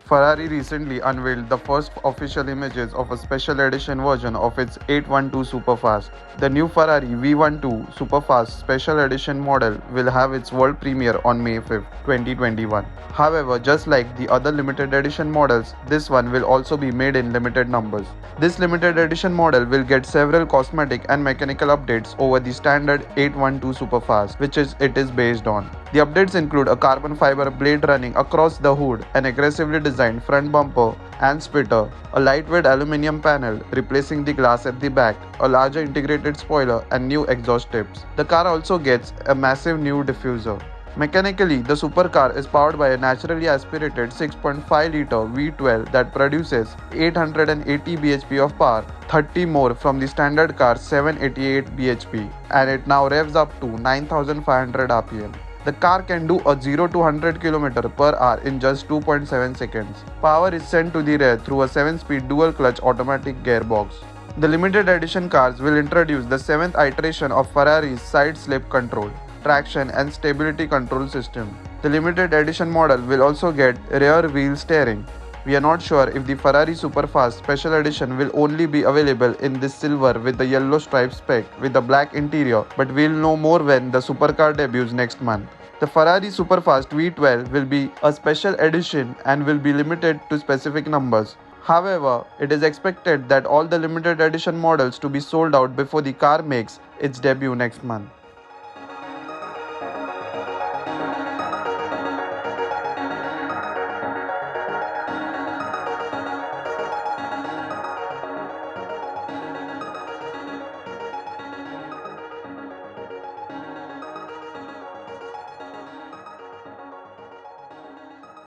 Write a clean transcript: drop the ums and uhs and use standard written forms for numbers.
Ferrari recently unveiled the first official images of a special edition version of its 812 Superfast. The new Ferrari V12 Superfast special edition model will have its world premiere on May 5, 2021. However, just like the other limited edition models, this one will also be made in limited numbers. This limited edition model will get several cosmetic and mechanical updates over the standard 812 Superfast, which it is based on. The updates include a carbon fiber blade running across the hood, an aggressively designed front bumper and splitter, a lightweight aluminium panel replacing the glass at the back, a larger integrated spoiler, and new exhaust tips. The car also gets a massive new diffuser. Mechanically, the supercar is powered by a naturally aspirated 6.5-liter V12 that produces 880 bhp of power, 30 more from the standard car's 788 bhp, and it now revs up to 9,500 rpm. The car can do a 0 to 100 km per hour in just 2.7 seconds. Power is sent to the rear through a 7-speed dual-clutch automatic gearbox. The limited edition cars will introduce the 7th iteration of Ferrari's side slip control, traction and stability control system. The limited edition model will also get rear wheel steering. We are not sure if the Ferrari Superfast Special Edition will only be available in this silver with the yellow stripe spec with the black interior, but we'll know more when the supercar debuts next month. The Ferrari Superfast V12 will be a special edition and will be limited to specific numbers. However, it is expected that all the limited edition models to be sold out before the car makes its debut next month.